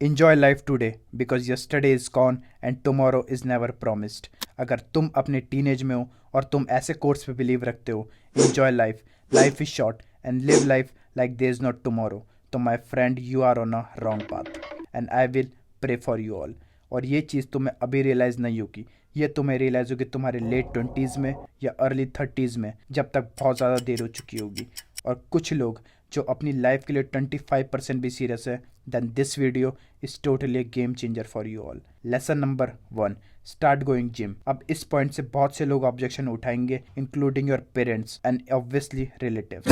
Enjoy life today because yesterday is gone and tomorrow is never promised. अगर तुम अपने teenage में हो और तुम ऐसे कोर्स पे बिलीव रखते हो, enjoy life, life is short and live life like there is not tomorrow. तो my friend, you are on a wrong path and I will pray for you all. और ये चीज़ तुम्हें अभी रियलाइज़ नहीं होगी, ये तुम्हें रियलाइज़ होगी तुम्हारे लेट 20s में या अर्ली 30s में, जब तक बहुत ज़्यादा देर हो चुकी होगी। और कुछ लोग जो अपनी लाइफ के लिए 25% भी सीरियस है, then this video is totally a game changer for you all. Lesson number 1, start going gym. अब इस पॉइंट से बहुत से लोग ऑब्जेक्शन उठाएंगे, including your parents and obviously relatives.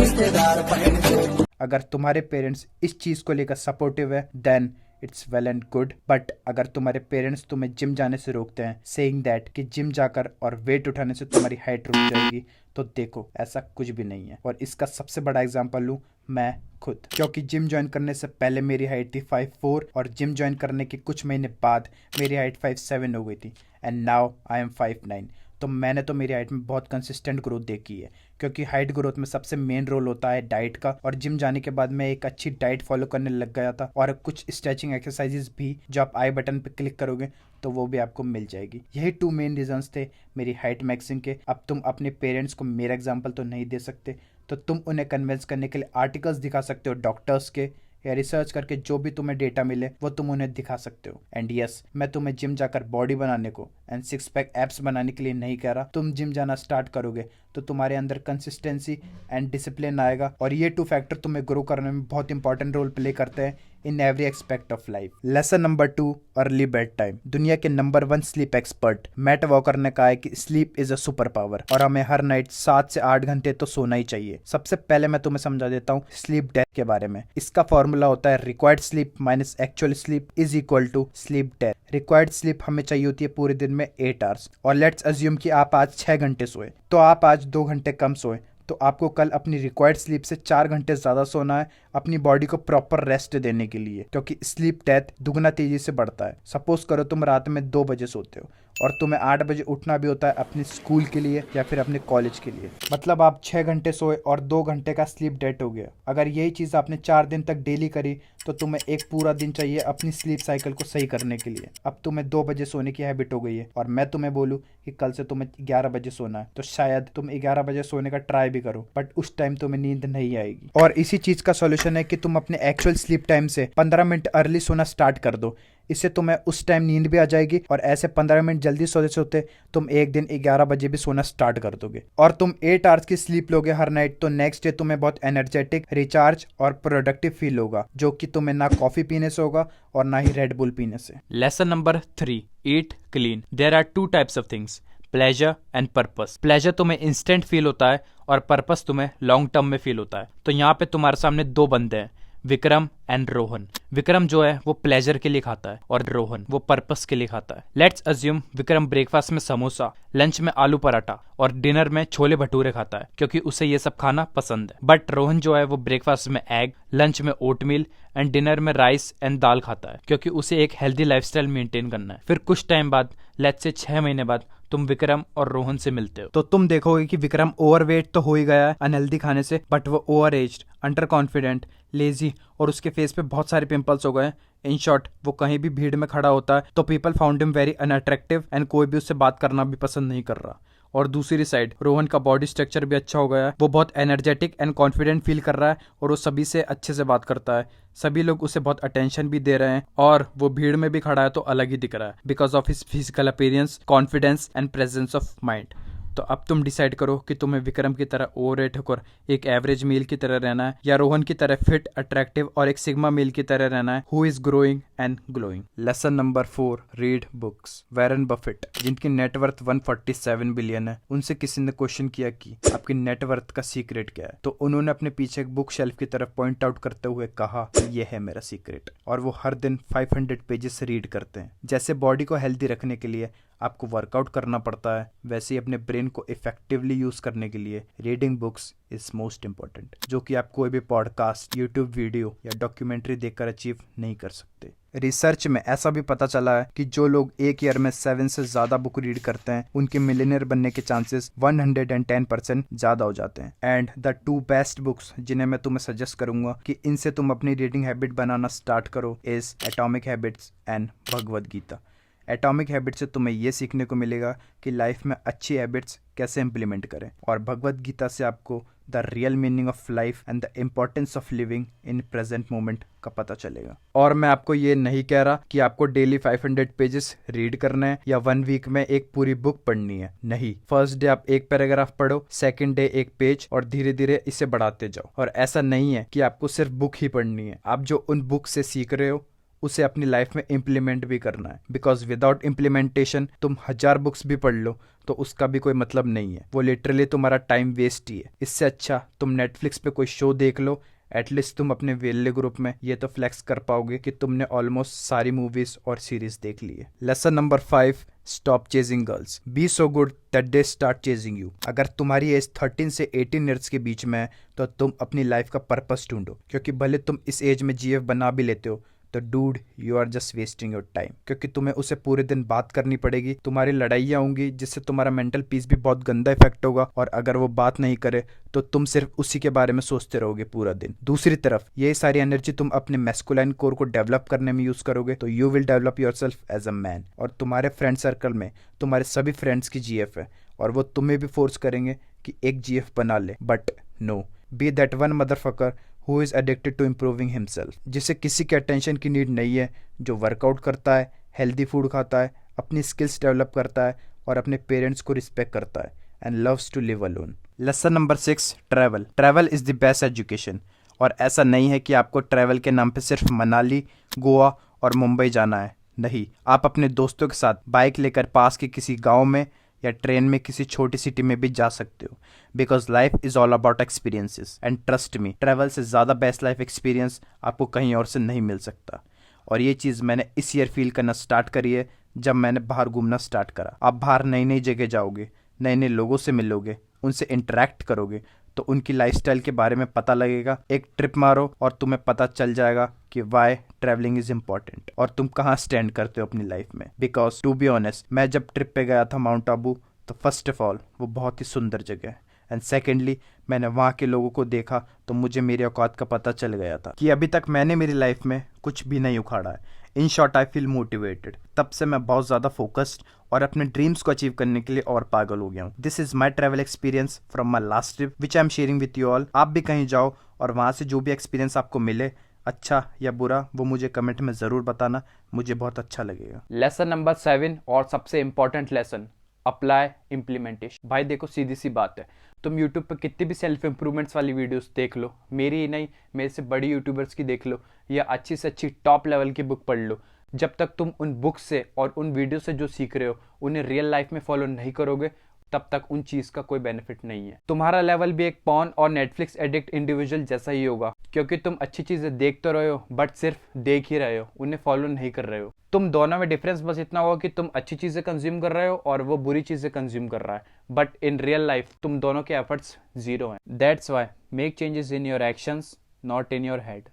अगर तुम्हारे पेरेंट्स इस चीज़ को लेकर सपोर्टिव है then it's well and good, but अगर तुम्हारे पेरेंट्स तुम्हें जिम जाने से रोकते हैं सेइंग दैट कि जिम जाकर और वेट उठाने से तुम्हारी हाइट रुक जाएगी, तो देखो ऐसा कुछ भी नहीं है। और इसका सबसे बड़ा एग्जांपल लूँ मैं खुद, क्योंकि जिम ज्वाइन करने से पहले मेरी हाइट थी 5'4" और जिम ज्वाइन करने के कुछ महीने बाद मेरी हाइट 5'7" हो गई थी एंड नाउ आई एम 5'9". तो मैंने तो मेरी हाइट में बहुत कंसिस्टेंट ग्रोथ देखी है, क्योंकि हाइट ग्रोथ में सबसे मेन रोल होता है डाइट का। और जिम जाने के बाद मैं एक अच्छी डाइट फॉलो करने लग गया था और कुछ स्ट्रेचिंग एक्सरसाइजेस भी जो आप आई बटन पे क्लिक करोगे तो वो भी आपको मिल जाएगी। यही 2 मेन रीजंस थे मेरी हाइट मैक्सिंग के। अब तुम अपने पेरेंट्स को मेरा एग्जाम्पल तो नहीं दे सकते, तो तुम उन्हें कन्विंस करने के लिए आर्टिकल्स दिखा सकते हो डॉक्टर्स के, या रिसर्च करके जो भी तुम्हें डेटा मिले वो तुम उन्हें दिखा सकते हो। एंड यस, मैं तुम्हें जिम जाकर बॉडी बनाने को एंड 6 पैक एब्स बनाने के लिए नहीं कह रहा। तुम जिम जाना स्टार्ट करोगे तो तुम्हारे अंदर कंसिस्टेंसी एंड डिसिप्लिन आएगा, और ये 2 फैक्टर तुम्हें ग्रो करने में बहुत इंपॉर्टेंट रोल प्ले करते हैं in every expect of life. Lesson number 2, early bed time. दुनिया के number 1 sleep expert Matt Walker ने कहा है कि sleep is a super power और हमें हर नाइट 7 से 8 घंटे तो सोना ही चाहिए। सबसे पहले मैं तुम्हें समझा देता हूँ स्लीप डेप्थ के बारे में। इसका फॉर्मूला होता है required sleep minus actual sleep is equal to sleep depth. Required sleep हमें चाहिए होती है पूरे दिन में 8 आवर्स, और लेट्स अज्यूम कि आप आज 6 घंटे सोए, तो आप आज 2 घंटे कम सोए, तो आपको कल अपनी रिक्वायर्ड स्लीप से 4 घंटे ज़्यादा सोना है अपनी बॉडी को प्रॉपर रेस्ट देने के लिए, क्योंकि स्लीप डेप्थ दुगना तेजी से बढ़ता है। सपोज करो तुम रात में 2 बजे सोते हो और तुम्हें 8 बजे उठना भी होता है अपने स्कूल के लिए या फिर अपने कॉलेज के लिए, मतलब आप 6 घंटे सोए और 2 घंटे का स्लीप डेप्थ हो गया। अगर यही चीज़ आपने 4 दिन तक डेली करी तो तुम्हें एक पूरा दिन चाहिए अपनी स्लीप साइकिल को सही करने के लिए। अब तुम्हें 2 बजे सोने की हैबिट हो गई है और मैं तुम्हें बोलूँ कि कल से तुम्हें 11 बजे सोना है, तो शायद तुम 11 बजे सोने का ट्राई भी करो, बट उस टाइम तुम्हें नींद नहीं आएगी। और इसी चीज़ का सॉल्यूशन है कि तुम अपने एक्चुअल स्लीप टाइम से 15 मिनट अर्ली सोना स्टार्ट कर दो। इससे तुम्हें उस टाइम नींद भी आ जाएगी और ऐसे 15 मिनट जल्दी सोते सोते तुम एक दिन 11 बजे भी सोना स्टार्ट कर दोगे और तुम 8 आवर्स की स्लीप लोगे हर नाइट, तो नेक्स्ट डे तुम्हें बहुत एनर्जेटिक, रिचार्ज और प्रोडक्टिव फील होगा, जो कि तुम्हें ना कॉफी पीने से होगा और ना ही रेड बुल पीने से। Lesson number 3, eat clean. There are 2 types of things, pleasure and purpose. Pleasure तुम्हें इंस्टेंट फील होता है और पर्पस तुम्हें लॉन्ग टर्म में फील होता है। तो यहाँ पे तुम्हारे सामने 2 बंदे हैं, विक्रम एंड रोहन। विक्रम जो है वो प्लेजर के लिए खाता है और रोहन वो पर्पस के लिए खाता है। लेट्स अज्यूम विक्रम ब्रेकफास्ट में समोसा, लंच में आलू पराठा और डिनर में छोले भटूरे खाता है, क्योंकि उसे ये सब खाना पसंद है। बट रोहन जो है वो ब्रेकफास्ट में एग, लंच में ओटमील एंड डिनर में राइस एंड दाल खाता है, क्योंकि उसे एक हेल्दी लाइफस्टाइल मेंटेन करना है। फिर कुछ टाइम बाद, लेट्स से 6 महीने बाद, तुम विक्रम और रोहन से मिलते हो तो तुम देखोगे कि विक्रम ओवरवेट तो हो ही गया है अनहेल्दी खाने से, बट वो over aged, under confident, lazy और उसके फेस पे बहुत सारे पिंपल्स हो गए। इन शॉर्ट, वो कहीं भी भीड़ में खड़ा होता है तो people found him very unattractive and कोई भी उससे बात करना भी पसंद नहीं कर रहा। और दूसरी साइड रोहन का बॉडी स्ट्रक्चर भी अच्छा हो गया है, वो बहुत एनर्जेटिक एंड कॉन्फिडेंट फील कर रहा है और वो सभी से अच्छे से बात करता है, सभी लोग उसे बहुत अटेंशन भी दे रहे हैं और वो भीड़ में भी खड़ा है तो अलग ही दिख रहा है because of his physical appearance, confidence and presence of mind. तो अब तुम डिसाइड करो कि तुम्हें विक्रम की तरह ओवरवेट होकर एक एवरेज मेल की तरह रहना है या रोहन की तरह फिट, अट्रैक्टिव और एक सिग्मा मेल की तरह रहना है who is growing and glowing. Lesson number 4, read books. Warren Buffett, जिनकी नेटवर्थ 147 बिलियन है, उनसे किसी ने क्वेश्चन किया कि आपकी नेटवर्थ का सीक्रेट क्या है, तो उन्होंने अपने पीछे एक बुक शेल्फ की तरफ पॉइंट आउट करते हुए कहा यह है मेरा सीक्रेट। और वो हर दिन 500 पेजेस रीड करते हैं। जैसे बॉडी को हेल्दी रखने के लिए आपको वर्कआउट करना पड़ता है, वैसे ही अपने ब्रेन को इफेक्टिवली यूज करने के लिए reading books is most important, जो कि आप कोई भी पॉडकास्ट, यूट्यूब वीडियो या डॉक्यूमेंट्री देखकर अचीव नहीं कर सकते। रिसर्च में ऐसा भी पता चला है कि जो लोग एक ईयर में 7 से ज्यादा बुक रीड करते हैं उनके मिलियनियर बनने के चांसेस 110% ज्यादा हो जाते हैं। एंड द 2 बेस्ट बुक्स जिन्हें मैं तुम्हें सजेस्ट करूंगा कि इनसे तुम अपनी रीडिंग हैबिट बनाना स्टार्ट करो is atomic habits and Bhagavad Gita. Atomic habit से तुम्हें यह सीखने को मिलेगा कि लाइफ में अच्छी हैबिट्स कैसे इंप्लीमेंट करें, और भगवद गीता से आपको the real meaning of life and the importance of living in present moment का पता चलेगा। और मैं आपको ये नहीं कह रहा कि आपको डेली 500 पेजेस रीड करने हैं या 1 वीक में एक पूरी बुक पढ़नी है। नहीं, फर्स्ट डे आप एक पैराग्राफ पढ़ो, सेकंड डे एक पेज, और धीरे धीरे इसे बढ़ाते जाओ। और ऐसा नहीं है कि आपको सिर्फ बुक ही पढ़नी है, आप जो उन बुक से सीख रहे हो उसे अपनी लाइफ में इम्प्लीमेंट भी करना है। बिकॉज विदाउट इम्प्लीमेंटेशन तुम 1000 बुक्स भी पढ़ लो तो उसका भी कोई मतलब नहीं है, वो लिटरली तुम्हारा टाइम वेस्ट ही है। इससे अच्छा तुम नेटफ्लिक्स पे कोई शो देख लो, एटलीस्ट तुम अपने वेल्ले ग्रुप में ये तो फ्लेक्स कर पाओगे कि तुमने ऑलमोस्ट सारी मूवीज और सीरीज देख ली है। Lesson number 5, stop chasing girls, be so good that they start chasing you. अगर तुम्हारी एज 13 से 18 ईयर्स के बीच में है तो तुम अपनी लाइफ का पर्पस ढूंढो, क्योंकि भले तुम इस एज में जीएफ बना भी लेते हो तो dude you are just wasting your time, क्योंकि तुम्हें उसे पूरे दिन बात करनी पड़ेगी, तुम्हारी लड़ाइयाँ होंगी जिससे तुम्हारा मेंटल पीस भी बहुत गंदा इफेक्ट होगा, और अगर वो बात नहीं करे तो तुम सिर्फ उसी के बारे में सोचते रहोगे पूरा दिन। दूसरी तरफ ये सारी एनर्जी तुम अपने मैस्कुलाइन कोर को डेवलप करने में यूज करोगे तो you will develop yourself as a man. और तुम्हारे फ्रेंड सर्कल में तुम्हारे सभी फ्रेंड्स की जीएफ है और वो तुम्हें भी फोर्स करेंगे कि एक जीएफ बना ले, but no, be that one motherfucker who is addicted to improving himself, जिसे किसी के अटेंशन की नीड नहीं है, जो वर्कआउट करता है, हेल्दी फूड खाता है, अपनी स्किल्स डेवलप करता है और अपने पेरेंट्स को रिस्पेक्ट करता है and loves to live alone. Lesson number 6, travel. Travel is the best education. और ऐसा नहीं है कि आपको ट्रैवल के नाम पे सिर्फ मनाली, गोवा और मुंबई जाना है। नहीं, आप अपने दोस्तों के साथ बाइक लेकर पास के किसी गाँव में या ट्रेन में किसी छोटी सिटी में भी जा सकते हो, because life is all about experiences and trust me, travel से ज़्यादा बेस्ट लाइफ एक्सपीरियंस आपको कहीं और से नहीं मिल सकता। और ये चीज़ मैंने इस ईयर फील करना स्टार्ट करी है जब मैंने बाहर घूमना स्टार्ट करा। आप बाहर नई नई जगह जाओगे, नए नए लोगों से मिलोगे, उनसे इंटरेक्ट करोगे तो उनकी लाइफस्टाइल के बारे में पता लगेगा। एक ट्रिप मारो और तुम्हें पता चल जाएगा कि वाई ट्रैवलिंग इज इम्पॉर्टेंट और तुम कहाँ स्टैंड करते हो अपनी लाइफ में। बिकॉज टू बी ऑनेस्ट, मैं जब ट्रिप पे गया था माउंट आबू, तो फर्स्ट ऑफ ऑल वो बहुत ही सुंदर जगह है, एंड सेकेंडली मैंने वहाँ के लोगों को देखा तो मुझे मेरी औकात का पता चल गया था कि अभी तक मैंने मेरी लाइफ में कुछ भी नहीं उखाड़ा है। In short I feel motivated. तब से मैं बहुत ज़्यादा फोकस्ड और अपने ड्रीम्स को अचीव करने के लिए और पागल हो गया हूँ। This is my travel experience from my last trip which I am sharing with you all. आप भी कहीं जाओ और वहाँ से जो भी एक्सपीरियंस आपको मिले, अच्छा या बुरा, वो मुझे कमेंट में ज़रूर बताना, मुझे बहुत अच्छा लगेगा। लेसन नंबर 7 और सबसे इंपॉर्टेंट लेसन, अप्लाई इम्प्लीमेंटेशन। भाई देखो, सीधी सी बात है, तुम यूट्यूब पे कितनी भी सेल्फ इंप्रूवमेंट्स वाली वीडियोस देख लो, मेरी ही नहीं, मेरे से बड़ी यूट्यूबर्स की देख लो, या अच्छी से अच्छी टॉप लेवल की बुक पढ़ लो, जब तक तुम उन बुक से और उन वीडियो से जो सीख रहे हो उन्हें रियल लाइफ में फॉलो नहीं करोगे, तब तक उन चीज का कोई बेनिफिट नहीं है। तुम्हारा लेवल भी एक पॉन और नेटफ्लिक्स एडिक्ट इंडिविजुअल जैसा ही होगा, क्योंकि तुम अच्छी चीजें देख तो रहे हो बट सिर्फ देख ही रहे हो, उन्हें फॉलो नहीं कर रहे हो। तुम दोनों में डिफरेंस बस इतना होगा कि तुम अच्छी चीजें कंज्यूम कर रहे हो और वो बुरी चीजें कंज्यूम कर रहा है, बट इन रियल लाइफ तुम दोनों के एफर्ट्स जीरो हैं। That's why make changes in your actions, not in your head.